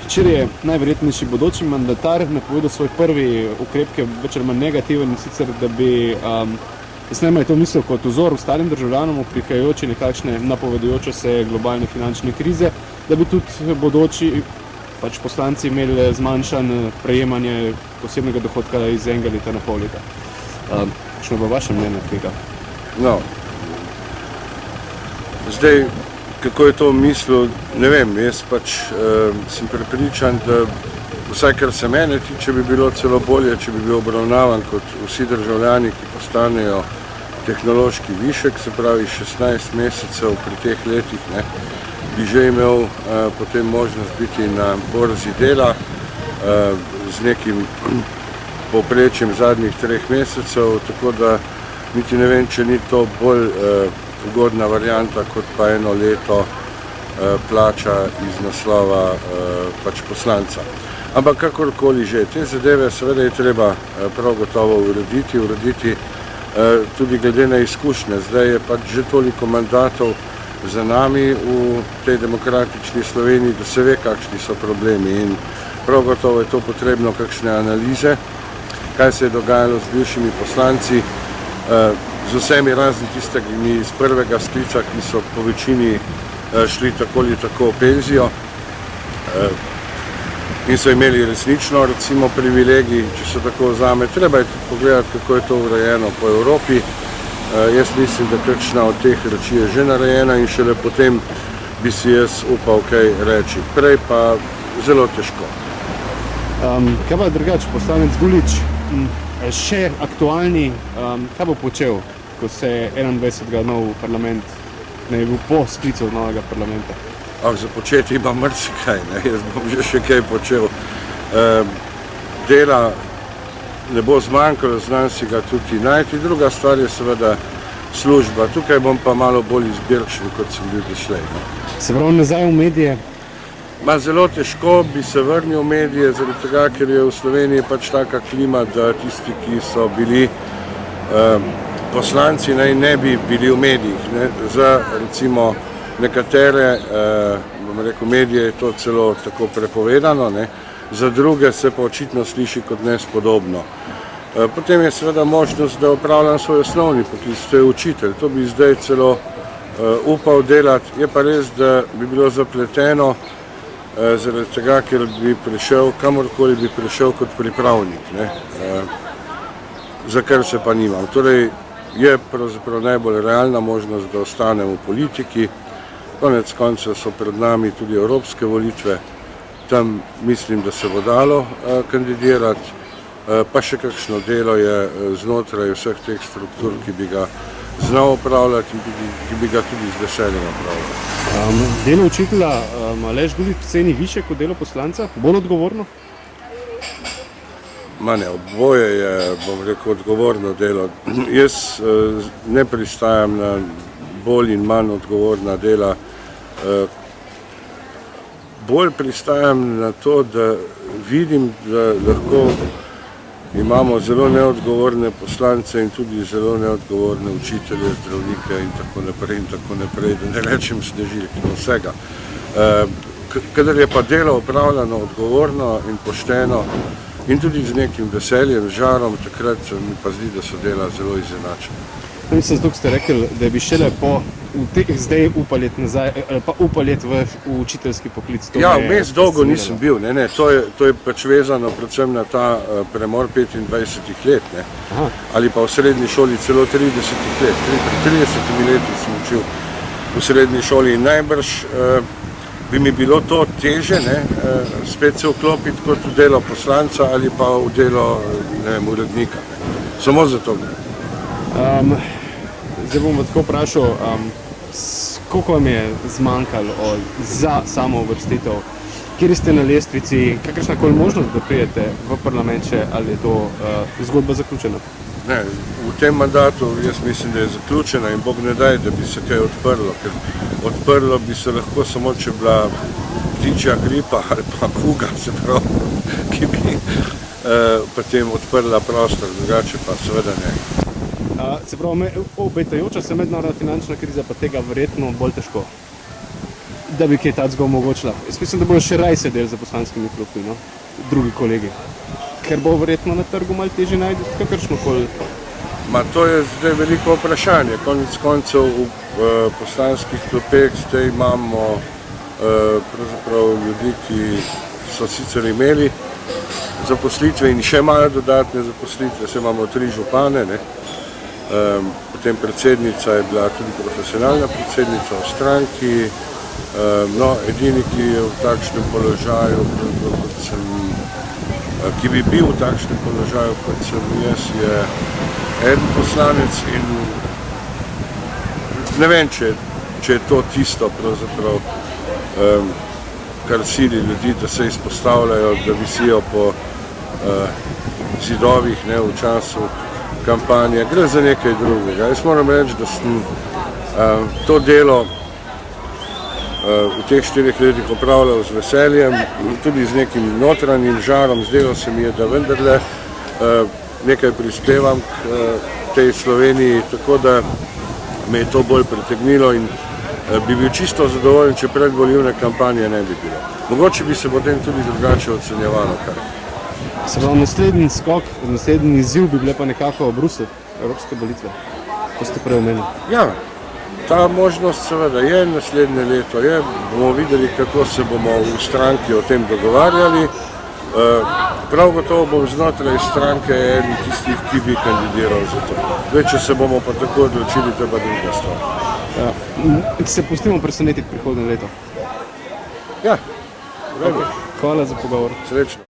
Včeraj je najverjetnejši bodoči mandatar napovedal svoj prvi ukrep, ki je več ali manj negativen, in sicer, da bi snemajo to misel kot vzor ostalim državljanom v prihajajoči nekakšne napovedujoče se globalne finančne krize, da bi tudi bodoči poslanci imeli zmanjšan prejemanje posebnega dohodka iz enega leta na pol leta. Kakšno bo vaše mnenje tega? No, zdaj, kako je to mislil, ne vem, jaz sem prepričan, da vsaj kar se mene tiče, bi bilo celo bolje, če bi bil obravnavan kot vsi državljani, ki postanejo tehnološki višek, se pravi 16 mesecev pri teh letih, bi že imel potem možnost biti na borzi dela z nekim povprečjem zadnjih 3 mesecev, tako da niti ne vem, če ni to bolj ugodna varianta, kot pa eno leto plača iz naslova poslanca. Ampak kakorkoli že, te zadeve seveda je treba prav gotovo urediti tudi glede na izkušnje. Zdaj je že toliko mandatov za nami v tej demokratični Sloveniji, da se ve, kakšni so problemi, in prav gotovo je to potrebno kakšne analize, kaj se je dogajalo z bivšimi poslanci, z vsemi razni tistimi iz prvega sklica, ki so po večini šli tako ali tako v penzijo in so imeli resnično, recimo, privilegij, če se tako vzame. Treba je tudi pogledati, kako je to urejeno po Evropi. Jaz mislim, da kakšna od teh reči je že narejena in šele potem bi si jaz upal kaj reči. Prej pa zelo težko. Kaj pa drugače, poslanec Gulič, še aktualni, kaj bo počel, ko se 21. nov parlament ne bi bil po sklicu novega parlamenta? Za početi ima marsikaj, jaz bom že še kaj počel. Dela ne bo zmanjkalo, znam si ga tudi najti. Druga stvar je seveda služba. Tukaj bom pa malo bolj izbirčen, kot sem bil doslej. Se pravi nazaj v medije? Zelo težko bi se vrnil v medije, zaradi tega, ker je v Sloveniji taka klima, da tisti, ki so bili poslanci, naj ne bi bili v medijih. Za recimo nekatere, bom rekel, medije je to celo tako prepovedano, za druge se pa očitno sliši kot nespodobno. Potem je seveda možnost, da opravljam svoj osnovni poklic, to je učitelj. To bi zdaj celo upal delati. Je pa res, da bi bilo zapleteno, zaradi tega, ker bi prišel, kamorkoli bi prišel kot pripravnik, za kar se pa nimam. Torej je pravzaprav najbolj realna možnost, da ostanem v politiki. Konec konca so pred nami tudi evropske volitve. Tam mislim, da se bo dalo kandidirati, pa še kakšno delo je znotraj vseh teh struktur, ki bi ga znal opravljati in ki bi ga tudi z veseljem opravljati. Delo učitelja Aleš Gulič ceni više kot delo poslanca? Bolj odgovorno? Oboje je, bom rekel, odgovorno delo. Jaz ne pristajam na bolj in manj odgovorna dela. Bolj pristajam na to, da vidim, da lahko imamo zelo neodgovorne poslance in tudi zelo neodgovorne učitelje, zdravnike in tako naprej, da ne rečem snežilk in vsega. Kadar je pa delo opravljeno odgovorno in pošteno in tudi z nekim veseljem, žarom, takrat mi pa zdi, da so dela zelo izenačena. Mislim, da ste rekli, da bi šele zdaj upali v učiteljski poklic. Vmes dolgo nisem bil, to je pač vezano predvsem na ta premor 25 let, ali pa v srednji šoli celo 30 let. Pri 30 leti sem učil v srednji šoli in najbrž bi mi bilo to teže, spet se vklopiti kot v delo poslanca ali pa v delo urednika. Samo zato gre. Zdaj bom tako vprašal, koliko vam je zmanjkalo za samo uvrstitev? Kjer ste na lestvici? Kakršnakoli možnost, da prijete v parlament še, ali je to zgodba zaključena? Ne, v tem mandatu jaz mislim, da je zaključena in Bog ne daj, da bi se kaj odprlo, ker odprlo bi se lahko samo, če bila ptičja gripa ali pa kuga, se pravi, ki bi potem odprla prostor, drugače pa seveda ne. Se pravi, obetajoča se mednarodna finančna kriza pa tega verjetno bolj težko? da bi kaj takega omogočila. Jaz mislim, da bodo še raje sedeli za poslanskimi klopi, no? Drugi kolegi. Ker bo verjetno na trgu malo težje najti kakršnokoli. To je zdaj veliko vprašanje. Konec koncev v poslanskih klopeh zdaj imamo pravzaprav ljudi, ki so sicer imeli zaposlitve in še imajo dodatne zaposlitve. Se imamo 3 župane, ne? Potem predsednica je bila tudi profesionalna predsednica v stranki. Edini, ki je v takšnem položaju, ki bi bil v takšnem položaju, kot sem jaz, je en poslanec in ne vem, če je to tisto pravzaprav, kar sili ljudi, da se izpostavljajo, da visijo po zidovih, ne, v času kampanje. Gre za nekaj drugega. Jaz moram reči, da sem to delo v teh 4 letih opravljal z veseljem, tudi z nekim notranjim žarom. Zdelo se mi je, da vendarle nekaj prispevam k tej Sloveniji, tako da me je to bolj pritegnilo in bi bil čisto zadovoljen, če predvolilne kampanje ne bi bilo. Mogoče bi se potem tudi drugače ocenjevalo kar. Se pravi, naslednji skok, naslednji izziv bi bile pa nekako Bruselj, evropske volitve, ko ste prej omenili. Ja, ta možnost seveda je, naslednje leto je, bomo videli, kako se bomo v stranki o tem dogovarjali. Prav gotovo bom znotraj stranke eden tistih, ki bi kandidiral za to. Če se bomo pa tako odločili, to je pa druga stvar. Se pustimo presenetiti prihodnje leto. Ja, Hvala za pogovor. Srečno.